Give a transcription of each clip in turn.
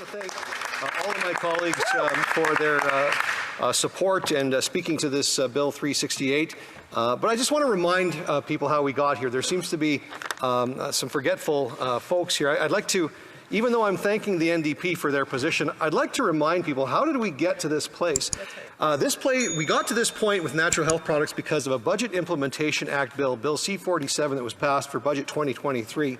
want to thank all of my colleagues for their support and speaking to this Bill 368. But I just want to remind people how we got here. There seems to be some forgetful folks here. I'd like to, even though I'm thanking the NDP for their position, I'd like to remind people, how did we get to this place? We got to this point with natural health products because of a Budget Implementation Act bill, Bill C47, that was passed for Budget 2023.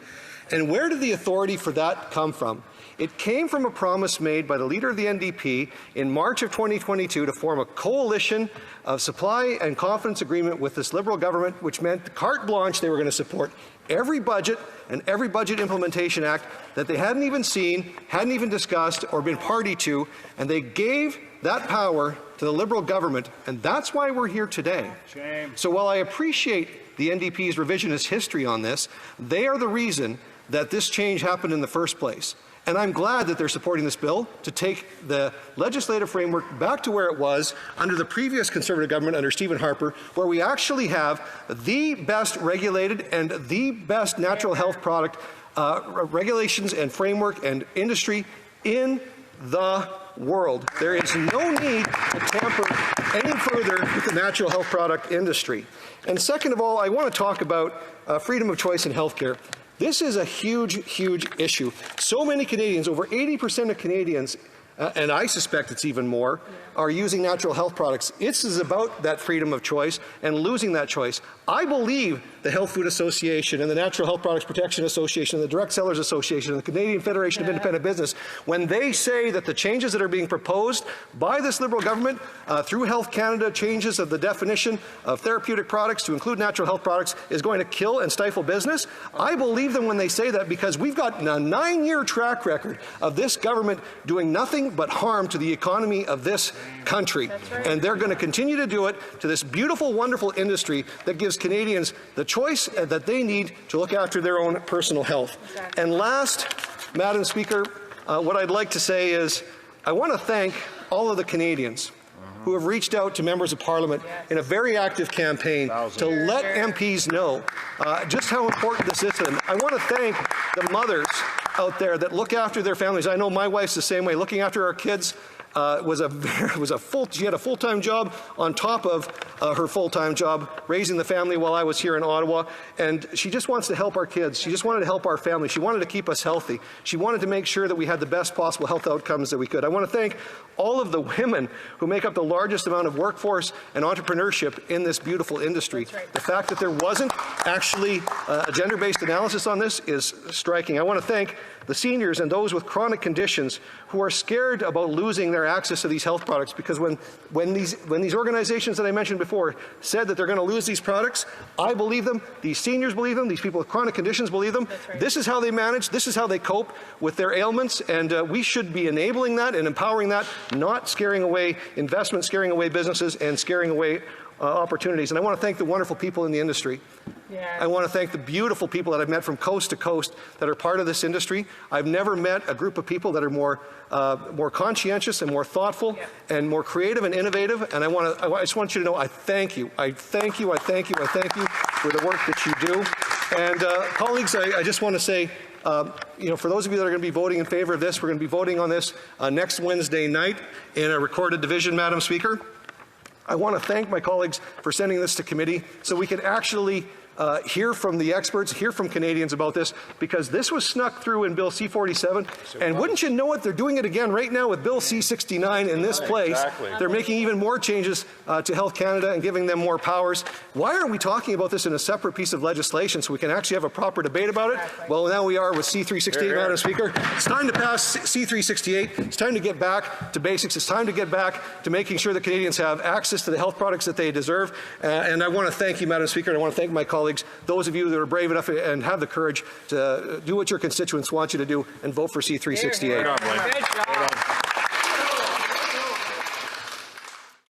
And where did the authority for that come from? It came from a promise made by the leader of the NDP in March of 2022 to form a coalition of supply and confidence agreement with this Liberal government, which meant carte blanche. They were going to support every budget and every Budget Implementation Act that they hadn't even seen, hadn't even discussed, or been party to, and they gave that power to the Liberal government, and that's why we're here today. Shame. So while I appreciate the NDP's revisionist history on this, they are the reason that this change happened in the first place. And I'm glad that they're supporting this bill to take the legislative framework back to where it was under the previous Conservative government under Stephen Harper, where we actually have the best regulated and the best natural health product regulations and framework and industry in the world. There is no need to tamper any further with the natural health product industry. And second of all, I want to talk about freedom of choice in healthcare. This is a huge, huge issue. So many Canadians, over 80% of Canadians, and I suspect it's even more, are using natural health products. This is about that freedom of choice and losing that choice. I believe the Health Food Association and the Natural Health Products Protection Association and the Direct Sellers Association and the Canadian Federation of Independent Business, when they say that the changes that are being proposed by this Liberal government through Health Canada, changes of the definition of therapeutic products to include natural health products, is going to kill and stifle business, I believe them when they say that, because we've got a 9-year track record of this government doing nothing but harm to the economy of this country. Right. And they're going to continue to do it to this beautiful, wonderful industry that gives Canadians the choice that they need to look after their own personal health. Exactly. And last, Madam Speaker, what I'd like to say is I want to thank all of the Canadians who have reached out to members of Parliament in a very active campaign to let MPs know just how important this is to them. I want to thank the mothers out there that look after their families. I know my wife's the same way. Looking after our kids she had a full-time job on top of her full-time job, raising the family while I was here in Ottawa, and she just wants to help our kids. She just wanted to help our family. She wanted to keep us healthy. She wanted to make sure that we had the best possible health outcomes that we could. I want to thank all of the women who make up the largest amount of workforce and entrepreneurship in this beautiful industry. Right. The fact that there wasn't actually a gender-based analysis on this is striking. I want to thank the seniors and those with chronic conditions who are scared about losing their access to these health products, because when these organizations that I mentioned before said that they're going to lose these products, I believe them, these seniors believe them, these people with chronic conditions believe them. Right. This is how they manage, this is how they cope with their ailments, and we should be enabling that and empowering that, not scaring away investment, scaring away businesses, and scaring away opportunities. And I want to thank the wonderful people in the industry. I want to thank the beautiful people that I've met from coast to coast that are part of this industry. I've never met a group of people that are more conscientious and more thoughtful and more creative and innovative. And I just want you to know I thank you. I thank you. I thank you. I thank you for the work that you do. And colleagues, I just want to say, for those of you that are going to be voting in favor of this, we're going to be voting on this next Wednesday night in a recorded division, Madam Speaker. I want to thank my colleagues for sending this to committee so we could actually hear from the experts, hear from Canadians about this, because this was snuck through in Bill C47, and wouldn't you know it, they're doing it again right now with Bill C69 in this place. Exactly. They're making even more changes to Health Canada and giving them more powers. Why aren't we talking about this in a separate piece of legislation so we can actually have a proper debate about it? Well, now we are with C-368, Madam Speaker. It's time to pass C-368. It's time to get back to basics. It's time to get back to making sure that Canadians have access to the health products that they deserve. And I want to thank you, Madam Speaker, and I want to thank my colleagues, those of you that are brave enough and have the courage to do what your constituents want you to do and vote for C-368. Good job.